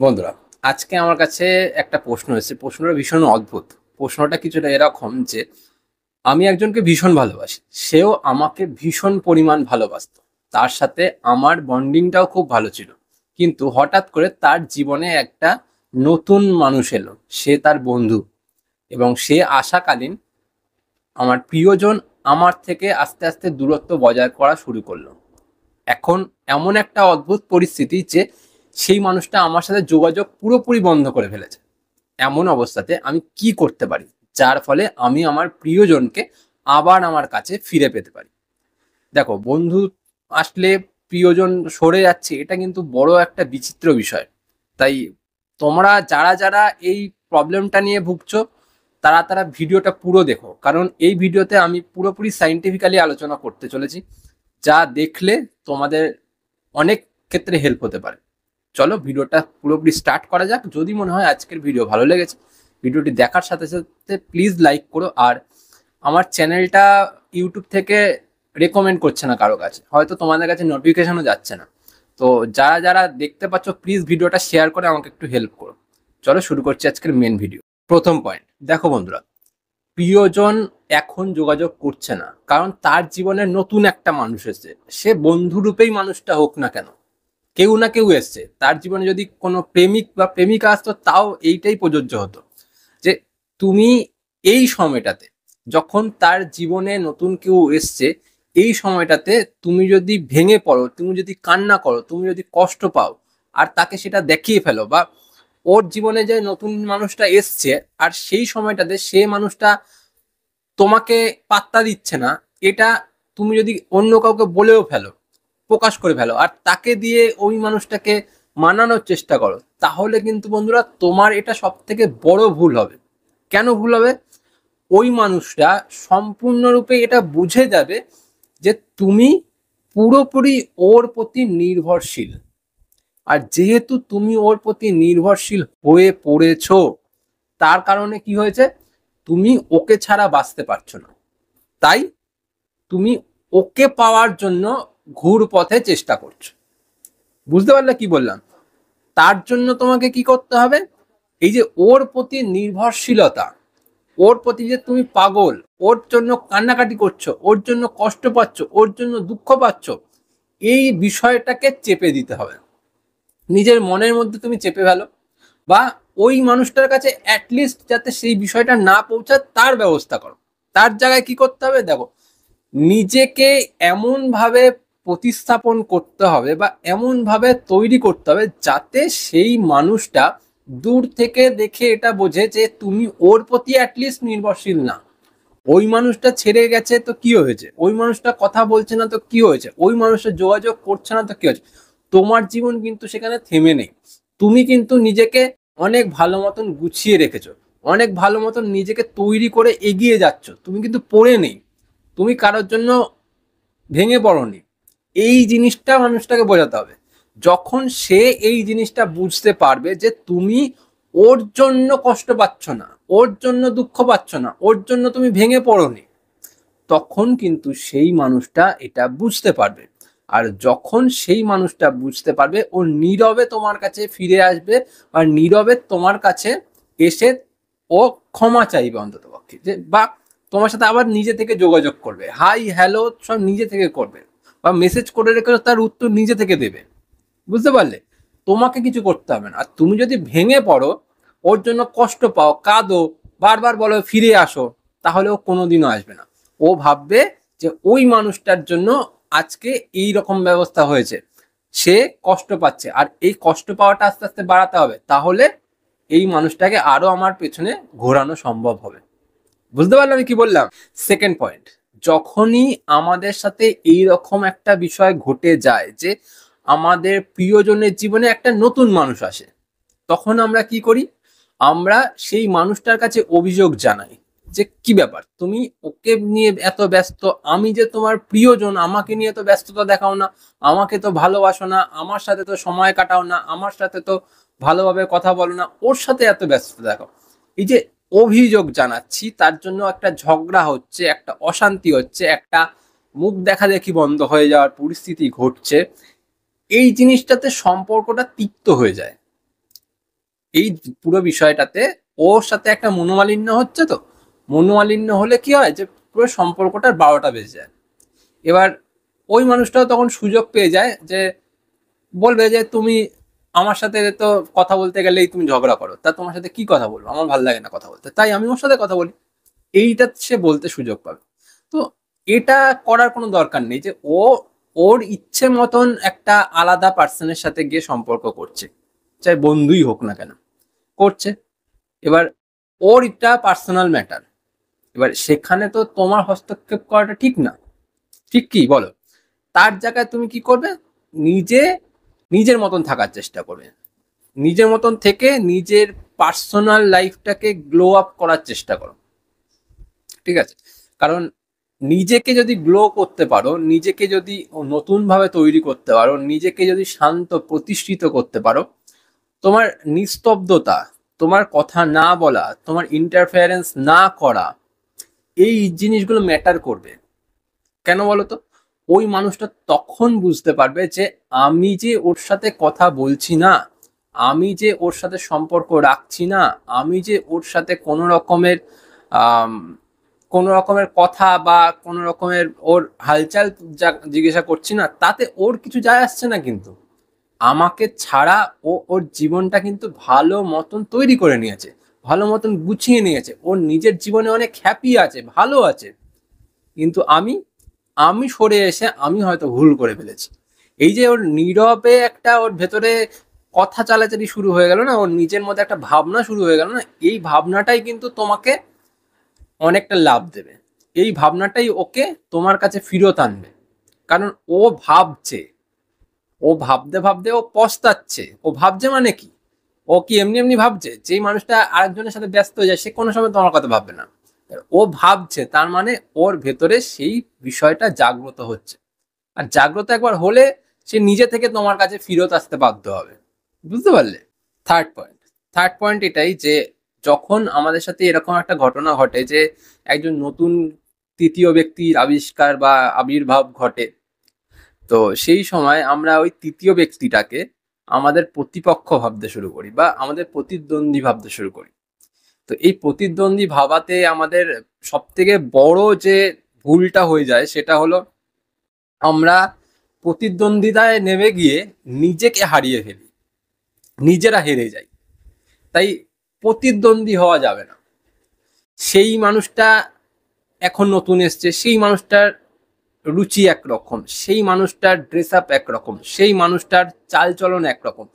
বন্ধুরা, আজকে আমার কাছে একটা প্রশ্ন এসেছে। প্রশ্নটা ভীষণ অদ্ভুত। প্রশ্নটা কিছুটা এরকম যে, আমি একজনকে ভীষণ ভালোবাসি। সেও আমাকে ভীষণ পরিমাণ ভালোবাসতো। তার সাথে আমার বন্ডিংটাও খুব ভালো ছিল। কিন্তু হঠাৎ করে তার জীবনে একটা নতুন মানুষ এলো। সে তার বন্ধু, এবং সে আসাকালীন আমার প্রিয়জন আমার থেকে আস্তে আস্তে দূরত্ব বজায় করা শুরু করলো। এখন এমন একটা অদ্ভুত পরিস্থিতি যে, সেই মানুষটা আমার সাথে যোগাযোগ পুরোপুরি বন্ধ করে ফেলেছে। এমন অবস্থাতে আমি কি করতে পারি, যার ফলে আমি আমার প্রিয়জনকে আবার আমার কাছে ফিরে পেতে পারি? দেখো, বন্ধু আসলে প্রিয়জন সরে যাচ্ছে, এটা কিন্তু বড় একটা বিচিত্র বিষয়। তাই তোমরা যারা যারা এই প্রবলেমটা নিয়ে ভুগছো, তারা তারা ভিডিওটা পুরো দেখো, কারণ এই ভিডিওতে আমি পুরোপুরি সাইন্টিফিক্যালি আলোচনা করতে চলেছি, যা দেখলে তোমাদের অনেক ক্ষেত্রে হেল্প হতে পারে। চলো ভিডিওটা পুরোপুরি স্টার্ট করা যাক। যদি মনে হয় আজকের ভিডিও ভালো লেগেছে, ভিডিওটি দেখার সাথে সাথে প্লিজ লাইক করো। আর আমার চ্যানেলটা ইউটিউব থেকে রেকমেন্ড করছে না কারো কাছে, হয়তো তোমাদের কাছে নোটিফিকেশনও যাচ্ছে না। তো যারা যারা দেখতে পাচ্ছ, প্লিজ ভিডিওটা শেয়ার করে আমাকে একটু হেল্প করো। চলো শুরু করছি আজকের মেন ভিডিও। প্রথম পয়েন্ট, দেখো বন্ধুরা, প্রিয়জন এখন যোগাযোগ করছে না কারণ তার জীবনে নতুন একটা মানুষ এসেছে। সে বন্ধুরূপেই মানুষটা হোক না কেন, কেউ না কেউ এসছে তার জীবনে। যদি কোনো প্রেমিক বা প্রেমিকা আসতো, তাও এইটাই প্রযোজ্য হতো যে, তুমি এই সময়টাতে, যখন তার জীবনে নতুন কেউ এসছে, এই সময়টাতে তুমি যদি ভেঙে পড়ো, তুমি যদি কান্না করো, তুমি যদি কষ্ট পাও, আর তাকে সেটা দেখিয়ে ফেলো, বা ওর জীবনে যে নতুন মানুষটা এসছে আর সেই সময়টাতে সে মানুষটা তোমাকে পাত্তা দিচ্ছে না, এটা তুমি যদি অন্য কাউকে বলেও ফেলো, প্রকাশ করে ফেলো, আর তাকে দিয়ে ওই মানুষটাকে মানানোর চেষ্টা করো, তাহলে কিন্তু বন্ধুরা তোমার এটা সব থেকে বড় ভুল হবে। কেন ভুল হবে? ওই মানুষটা সম্পূর্ণরূপে এটা বুঝে যাবে যে তুমি পুরোপুরি ওর প্রতি নির্ভরশীল। আর যেহেতু তুমি ওর প্রতি নির্ভরশীল হয়ে পড়েছো, তার কারণে কি হয়েছে, তুমি ওকে ছাড়া বাঁচতে পারছো না। তাই তুমি ওকে পাওয়ার জন্য ঘুরপথে চেষ্টা করছো। বুঝতে পারলে কি বললাম? তার জন্য তোমাকে কি করতে হবে, এই যে ওর প্রতি নির্ভরশীলতা, ওর প্রতি যে তুমি পাগল, ওর জন্য কান্নাকাটি করছো, ওর জন্য কষ্ট পাচ্ছ, ওর জন্য দুঃখ পাচ্ছ, এই বিষয়টাকে চেপে দিতে হবে। নিজের মনের মধ্যে তুমি চেপে ফেলো, বা ওই মানুষটার কাছে অ্যাটলিস্ট যাতে সেই বিষয়টা না পৌঁছায় তার ব্যবস্থা করো। তার জায়গায় কি করতে হবে, দেখো, নিজেকে এমন ভাবে প্রতিস্থাপন করতে হবে বা এমন ভাবে তৈরি করতে হবে যাতে সেই মানুষটা দূর থেকে দেখে এটা বোঝে যে তুমি ওর প্রতি অ্যাটলিস্ট নির্ভরশীল না। ওই মানুষটা ছেড়ে গেছে তো কি হয়েছে, ওই মানুষটা কথা বলছে না তো কি হয়েছে, ওই মানুষটা যোগাযোগ করছে না তো কি হয়েছে, তোমার জীবন কিন্তু সেখানে থেমে নেই। তুমি কিন্তু নিজেকে অনেক ভালো মতন গুছিয়ে রেখেছো, অনেক ভালো মতন নিজেকে তৈরি করে এগিয়ে যাচ্ছ, তুমি কিন্তু পড়ে নেই, তুমি কারোর জন্য ভেঙে পড়নি। এই জিনিসটা মানুষটাকে বোঝাতে হবে। যখন সে এই জিনিসটা বুঝতে পারবে যে তুমি ওর জন্য কষ্ট পাচ্ছ না, ওর জন্য দুঃখ পাচ্ছ না, ওর জন্য তুমি ভেঙে পড়নি, তখন কিন্তু সেই মানুষটা এটা বুঝতে পারবে। আর যখন সেই মানুষটা বুঝতে পারবে, ও নীরবে তোমার কাছে ফিরে আসবে, আর নীরবে তোমার কাছে এসে ও ক্ষমা চাইবে অন্তত পক্ষে, যে বা তোমার সাথে আবার নিজে থেকে যোগাযোগ করবে, হাই হ্যালো সব নিজে থেকে করবে, বা মেসেজ করে রেখে তার উত্তর নিজে থেকে দেবে। বুঝতে পারলে? তোমাকে কিছু করতে হবে না। আর তুমি যদি ভেঙে পড়ো, ওর জন্য কষ্ট পাও, কাঁদো, বারবার বলো ফিরে আসো, তাহলে ও কোনোদিনও আসবে না। ও ভাববে যে ওই মানুষটার জন্য আজকে এই রকম ব্যবস্থা হয়েছে, সে কষ্ট পাচ্ছে, আর এই কষ্ট পাওয়াটা আস্তে আস্তে বাড়াতে হবে, তাহলে এই মানুষটাকে আরো আমার পেছনে ঘোরানো সম্ভব হবে। বুঝতে পারলাম আমি কি বললাম? সেকেন্ড পয়েন্ট, যখনই আমাদের সাথে এই রকম একটা বিষয় ঘটে যায় যে আমাদের প্রিয়জনের জীবনে একটা নতুন মানুষ আসে, তখন আমরা কি করি, আমরা সেই মানুষটার কাছে অভিযোগ জানাই যে, কি ব্যাপার, তুমি ওকে নিয়ে এত ব্যস্ত, আমি যে তোমার প্রিয়জন, আমাকে নিয়ে তো ব্যস্ততা দেখাও না, আমাকে তো ভালোবাসো না, আমার সাথে তো সময় কাটাও না, আমার সাথে তো ভালোভাবে কথা বলো না, ওর সাথে এত ব্যস্ততা দেখাও। এই যে অভিযোগ জানাচ্ছি, তার জন্য একটা ঝগড়া হচ্ছে, একটা অশান্তি হচ্ছে, একটা মুখ দেখা দেখি বন্ধ হয়ে যাওয়ার পরিস্থিতি ঘটছে। এই জিনিসটাতে সম্পর্কটা তিক্ত হয়ে যায়। এই পুরো বিষয়টাতে ওর সাথে একটা মনোমালিন্য হচ্ছে। তো মনোমালিন্য হলে কি হয় যে পুরো সম্পর্কটার 12টা বেজে যায়। এবার ওই মানুষটাও তখন সুযোগ পেয়ে যায় যে বলবে যে তুমি আমার সাথে তো কথা বলতে গেলেই তুমি ঝগড়া করো, তা তোমার সাথে কি কথা বলবো, আমার ভালো লাগে না কথা বলতে, তাই আমি ওর সাথে কথা বলি। এইটা সে বলতে সুযোগ পাবে। তো এটা করার কোনো দরকার নেই যে ও ওর ইচ্ছে মতন একটা আলাদা পার্সনের সাথে গিয়ে সম্পর্ক করছে, চাই বন্ধুই হোক না কেন করছে। এবার ওর এটা পার্সোনাল ম্যাটার। এবার সেখানে তো তোমার হস্তক্ষেপ করাটা ঠিক না, ঠিক কি বলো? তার জায়গায় তুমি কি করবে, নিজে নিজের মতন থাকার চেষ্টা করবে, নিজের মতন থেকে নিজের পার্সোনাল লাইফটাকে গ্লো আপ করার চেষ্টা করো, ঠিক আছে? কারণ নিজেকে যদি গ্লো করতে পারো, নিজেকে যদি নতুন ভাবে তৈরি করতে পারো, নিজেকে যদি শান্ত প্রতিষ্ঠিত করতে পারো, তোমার নিস্তব্ধতা, তোমার কথা না বলা, তোমার ইন্টারফেয়ারেন্স না করা, এই জিনিসগুলো ম্যাটার করবে। কেন বলো তো? ওই মানুষটা তখন বুঝতে পারবে যে আমি যে ওর সাথে কথা বলছি না, আমি যে ওর সাথে সম্পর্ক রাখছি না, আমি যে ওর সাথে আম, কোনো রকমের কথা বা কোনো রকমের ওর হালচাল জিজ্ঞাসা করছি না, তাতে ওর কিছু যায় আসছে না। কিন্তু আমাকে ছাড়া ও ওর জীবনটা কিন্তু ভালো মতন তৈরি করে নিয়েছে, ভালো মতন গুছিয়ে নিয়েছে, ওর নিজের জীবনে অনেক হ্যাপি আছে, ভালো আছে। কিন্তু আমি আমি সরে এসে আমি হয়তো ভুল করে ফেলেছি। এই যে ওর নীরবে একটা ওর ভেতরে কথা চালাচালি শুরু হয়ে গেল না, ওর নিজের মধ্যে একটা ভাবনা শুরু হয়ে গেল না, এই ভাবনাটাই কিন্তু তোমাকে অনেকটা লাভ দেবে। এই ভাবনাটাই ওকে তোমার কাছে ফিরত আনবে। কারণ ও ভাবছে, ও ভাবতে ভাবতে ও পস্তাচ্ছে। ও ভাবছে মানে কি, ও কি এমনি এমনি ভাবছে? যেই মানুষটা আরেকজনের সাথে ব্যস্ত হয়ে যায় সে কোনো সময় তোমার কথা ভাববে না। ও ভাবছে, তার মানে ওর ভেতরে সেই বিষয়টা জাগ্রত হচ্ছে। আর জাগ্রত একবার হলে সে নিজে থেকে তোমার কাছে ফিরত আসতে বাধ্য হবে। বুঝতে পারলে? থার্ড পয়েন্ট, থার্ড পয়েন্ট এটাই যে যখন আমাদের সাথে এরকম একটা ঘটনা ঘটে যে একজন নতুন তৃতীয় ব্যক্তির আবিষ্কার বা আবির্ভাব ঘটে, তো সেই সময় আমরা ওই তৃতীয় ব্যক্তিটাকে আমাদের প্রতিপক্ষ ভাবতে শুরু করি বা আমাদের প্রতিদ্বন্দ্বী ভাবতে শুরু করি। তো এই প্রতিদ্বন্দ্বী ভাবাতে আমাদের সব থেকে বড় যে ভুলটা হয়ে যায় সেটা হলো আমরা প্রতিদ্বন্দ্বিতায় নেমে গিয়ে নিজেকে হারিয়ে ফেলি, নিজেরা হেরে যাই। তাই প্রতিদ্বন্দ্বী হওয়া যাবে না। সেই মানুষটা এখন নতুন এসছে, সেই মানুষটার রুচি একরকম, সেই মানুষটার ড্রেস আপ একরকম, সেই মানুষটার চালচলন একরকম,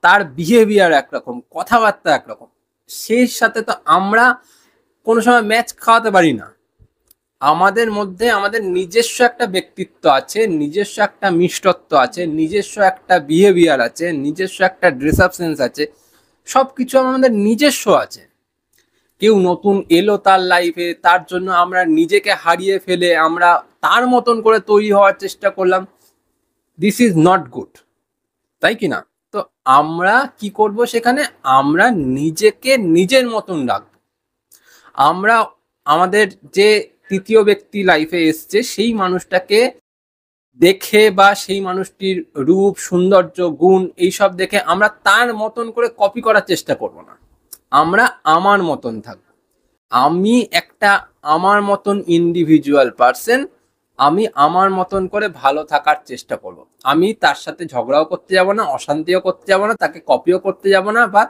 তার বিহেভিয়ার একরকম, কথাবার্তা একরকম। সেই সাথে তো আমরা কোনো সময় ম্যাচ খাওয়াতে পারি না। আমাদের মধ্যে আমাদের নিজস্ব একটা ব্যক্তিত্ব আছে, নিজস্ব একটা মিষ্টত্ব আছে, নিজস্ব একটা বিহেভিয়ার আছে, নিজস্ব একটা ড্রেস আপ সেন্স আছে, সব কিছু আমাদের নিজস্ব আছে। কেউ নতুন এলো তার লাইফে, তার জন্য আমরা নিজেকে হারিয়ে ফেলে আমরা তার মতন করে তৈরি হওয়ার চেষ্টা করলাম। দিস ইজ নট গুড, তাই কি না? তো আমরা কি করব সেখানে, আমরা নিজেকে নিজের মতন রাখবো। আমরা আমাদের যে তৃতীয় ব্যক্তি লাইফে এসছে সেই মানুষটাকে দেখে বা সেই মানুষটির রূপ সৌন্দর্য গুণ এইসব দেখে আমরা তার মতন করে কপি করার চেষ্টা করব না। আমরা আমার মতন থাকবো। আমি একটা আমার মতন ইন্ডিভিজুয়াল পার্সন, আমি আমার মতন করে ভালো থাকার চেষ্টা করব। আমি তার সাথে ঝগড়াও করতে যাব না, অশান্তিও করতে যাব না, তাকে কপিও করতে যাব না, বা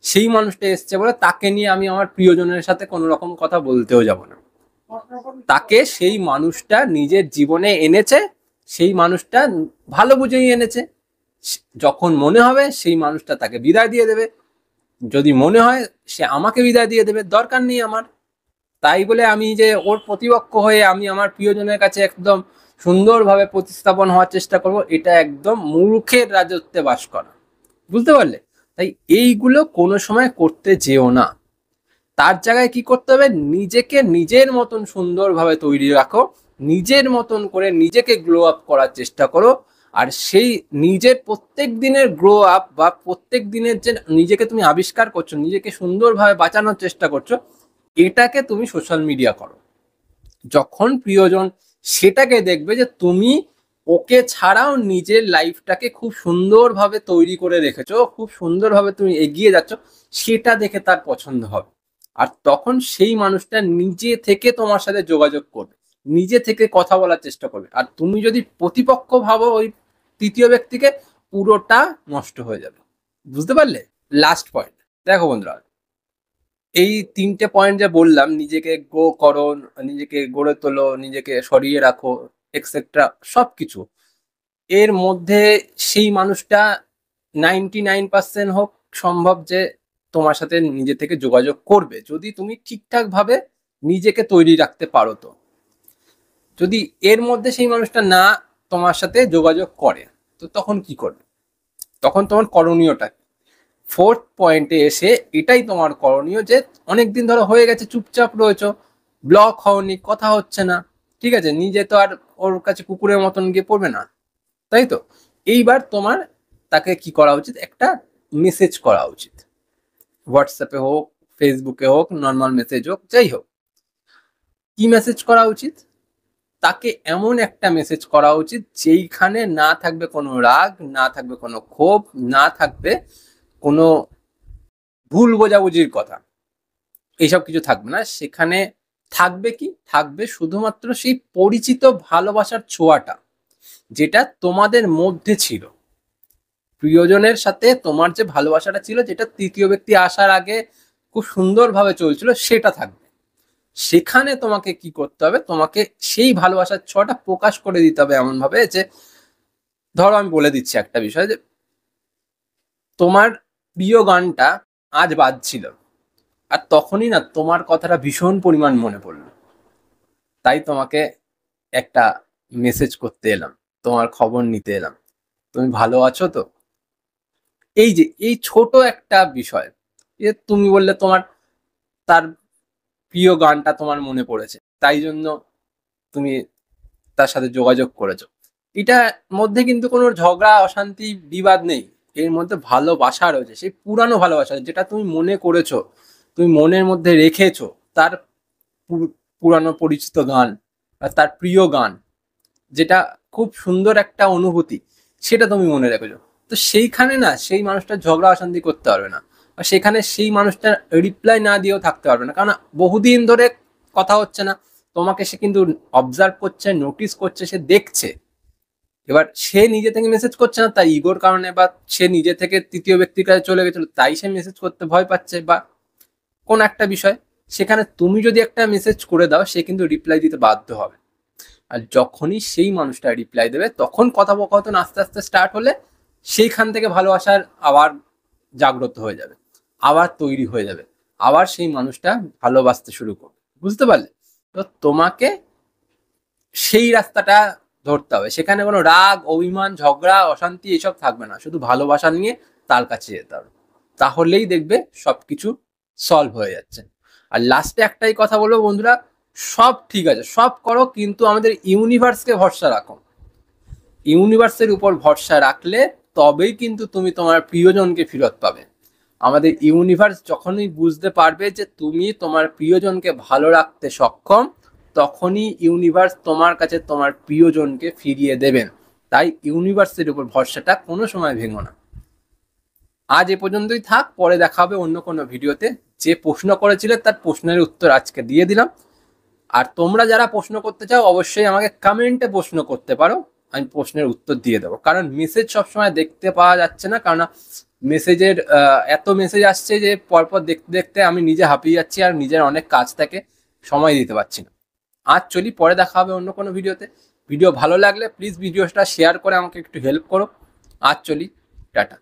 সেই মানুষটা এসছে বলে তাকে নিয়ে আমি আমার প্রিয়জনের সাথে কোনো রকম কথা বলতেও যাব না। তাকে সেই মানুষটা নিজের জীবনে এনেছে, সেই মানুষটা ভালো বুঝেই এনেছে। যখন মনে হবে সেই মানুষটা তাকে বিদায় দিয়ে দেবে, যদি মনে হয় সে আমাকে বিদায় দিয়ে দেবে, দরকার নেই আমার। তাই বলে আমি যে ওর প্রতিপক্ষ হয়ে আমি আমার প্রিয়জনের কাছে একদম সুন্দরভাবে প্রতিস্থাপন হওয়ার চেষ্টা করব, এটা একদম মূর্খের রাজত্বে বাস করা। বুঝতে পারলে? তাই এইগুলো কোনো সময় করতে যেও না। তার জায়গায় কি করতে হবে, নিজেকে নিজের মতন সুন্দরভাবে তৈরি রাখো, নিজের মতন করে নিজেকে গ্লো আপ করার চেষ্টা করো। আর সেই নিজের প্রত্যেক দিনের গ্রো আপ বা প্রত্যেক দিনের যে নিজেকে তুমি আবিষ্কার করছো, নিজেকে সুন্দরভাবে বাঁচানোর চেষ্টা করছো, এটাকে তুমি সোশ্যাল মিডিয়া করো। যখন প্রিয়জন সেটাকে দেখবে যে তুমি ওকে ছাড়াও নিজের লাইফটাকে খুব সুন্দরভাবে তৈরি করে রেখেছো, খুব সুন্দরভাবে তুমি এগিয়ে যাচ্ছ, সেটা দেখে তার পছন্দ হবে। আর তখন সেই মানুষটা নিজে থেকে তোমার সাথে যোগাযোগ করবে, নিজে থেকে কথা বলার চেষ্টা করবে। আর তুমি যদি প্রতিপক্ষ ভাবো ওই তৃতীয় ব্যক্তিকে, পুরোটা নষ্ট হয়ে যাবে। বুঝতে পারলে? লাস্ট পয়েন্ট দেখো বন্ধুরা, এই ৩টে পয়েন্ট যা বললাম, নিজেকে গ্রো করো, নিজেকে গড়ে তোলো, নিজেকে সরিয়ে রাখো, এক্সেট্রা সবকিছু, এর মধ্যে সেই মানুষটা 99% হোক সম্ভব যে তোমার সাথে নিজে থেকে যোগাযোগ করবে, যদি তুমি ঠিকঠাক ভাবে নিজেকে তৈরি রাখতে পারো। তো যদি এর মধ্যে সেই মানুষটা না তোমার সাথে যোগাযোগ করে, তো তখন কি করবে? তখন তোমার করণীয়টা 4th পয়েন্টে এসে এটাই তোমার করণীয় যে অনেকদিন ধরে হয়ে গেছে, চুপচাপ রয়েছো, ব্লক হওনি, কথা হচ্ছে না, ঠিক আছে, নিজে তো আর ওর কাছে কুকুরের মতন গিয়ে পড়বে না, তাই তো? এইবার তোমার তাকে কি করা উচিত? একটা মেসেজ করা উচিত, হোয়াটসঅ্যাপে হোক, ফেসবুকে হোক, নর্মাল মেসেজ হোক, যাই হোক। কি মেসেজ করা উচিত? তাকে এমন একটা মেসেজ করা উচিত যেইখানে না থাকবে কোনো রাগ, না থাকবে কোনো ক্ষোভ, না থাকবে কোনো ভুল বোঝাবুঝির কথা, এইসব কিছু থাকবে না। সেখানে থাকবে কি? থাকবে শুধুমাত্র সেই পরিচিত ভালোবাসার ছোঁয়াটা, যেটা তোমাদের মধ্যে ছিল। প্রিয়জনের সাথে তোমার যে ভালোবাসাটা ছিল, যেটা তৃতীয় ব্যক্তি আসার আগে খুব সুন্দরভাবে চলছিল, সেটা থাকবে। সেখানে তোমাকে কি করতে হবে? তোমাকে সেই ভালোবাসার ছোঁয়াটা প্রকাশ করে দিতে হবে এমন ভাবে যে, ধরো আমি বলে দিচ্ছি একটা বিষয়, যে তোমার প্রিয় গানটা আজ বাজছিল, আর তখনই না তোমার কথাটা ভীষণ পরিমাণ মনে পড়লো, তাই তোমাকে একটা মেসেজ করতে এলাম, তোমার খবর নিতে এলাম, তুমি ভালো আছো তো? এই যে এই ছোট একটা বিষয়, যে তুমি বললে তোমার তার প্রিয় গানটা তোমার মনে পড়েছে, তাই জন্য তুমি তার সাথে যোগাযোগ করেছো। এটার মধ্যে কিন্তু কোনো ঝগড়া, অশান্তি, বিবাদ নেই। এর মধ্যে ভালোবাসা রয়েছে, সেই পুরানো ভালোবাসা যেটা তুমি মনে করেছো, তুমি মনের মধ্যে রেখেছো। তার পুরানো পরিচিত গান বা তার প্রিয় গান, যেটা খুব সুন্দর একটা অনুভূতি, সেটা তুমি মনে রেখেছো। তো সেইখানে না সেই মানুষটা ঝগড়া অশান্তি করতে পারবে না, বা সেখানে সেই মানুষটা রিপ্লাই না দিয়েও থাকতে পারবে না, কারণ বহুদিন ধরে কথা হচ্ছে না। তোমাকে সে কিন্তু অবজার্ভ করছে, নোটিস করছে, সে দেখছে। এবার সে নিজে থেকে মেসেজ করছে না, তাই ইগোর কারণে, বা সে নিজে থেকে তৃতীয় ব্যক্তির কাছে চলে গেছিল, তাই সে মেসেজ করতে ভয় পাচ্ছে, বা কোন একটা বিষয়। সেখানে তুমি যদি একটা মেসেজ করে দাও, সে কিন্তু রিপ্লাই দিতে বাধ্য হবে। আর যখনই সেই মানুষটা রিপ্লাই দেবে, তখন কথোপকথন আস্তে আস্তে স্টার্ট হলে সেইখান থেকে ভালোবাসার আবার জাগ্রত হয়ে যাবে, আবার তৈরি হয়ে যাবে, আবার সেই মানুষটা ভালোবাসতে শুরু করবে। বুঝতে পারলে? তো তোমাকে সেই রাস্তাটা ধরতে হবে, সেখানে কোনো রাগ, অভিমান, ঝগড়া, অশান্তি এসব থাকবে না, শুধু ভালোবাসা নিয়ে তার কাছে যেতে হবে। তাহলেই দেখবে সবকিছু সলভ হয়ে যাচ্ছে। আর লাস্টে একটাই কথা বলবো বন্ধুরা, সব ঠিক আছে, সব করো, কিন্তু আমাদের ইউনিভার্সকে ভরসা রাখো। ইউনিভার্সের উপর ভরসা রাখলে তবেই কিন্তু তুমি তোমার প্রিয়জনকে ফেরত পাবে। আমাদের ইউনিভার্স যখনই বুঝতে পারবে যে তুমি তোমার প্রিয়জনকে ভালো রাখতে সক্ষম, তখনই ইউনিভার্স তোমার কাছে তোমার প্রিয়জনকে ফিরিয়ে দেবেন। তাই ইউনিভার্সের উপর ভরসাটা কোনো সময় ভেঙো না। আজ এ পর্যন্তই থাক, পরে দেখা হবে অন্য কোনো ভিডিওতে। যে প্রশ্ন করেছিলে তার প্রশ্নের উত্তর আজকে দিয়ে দিলাম। আর তোমরা যারা প্রশ্ন করতে চাও, অবশ্যই আমাকে কমেন্টে প্রশ্ন করতে পারো, আমি প্রশ্নের উত্তর দিয়ে দেবো। কারণ মেসেজ সবসময় দেখতে পাওয়া যাচ্ছে না, কারণ মেসেজের এত মেসেজ আসছে যে পরপর দেখতে দেখতে আমি নিজে হাঁপিয়ে যাচ্ছি, আর নিজের অনেক কাজ থাকে, সময় দিতে পারছি না। আজ চলি, পরে দেখা হবে অন্য কোনো ভিডিওতে। ভিডিও ভালো লাগলে প্লিজ ভিডিওটা শেয়ার করে আমাকে একটু হেল্প করো। আজ চলি, টাটা।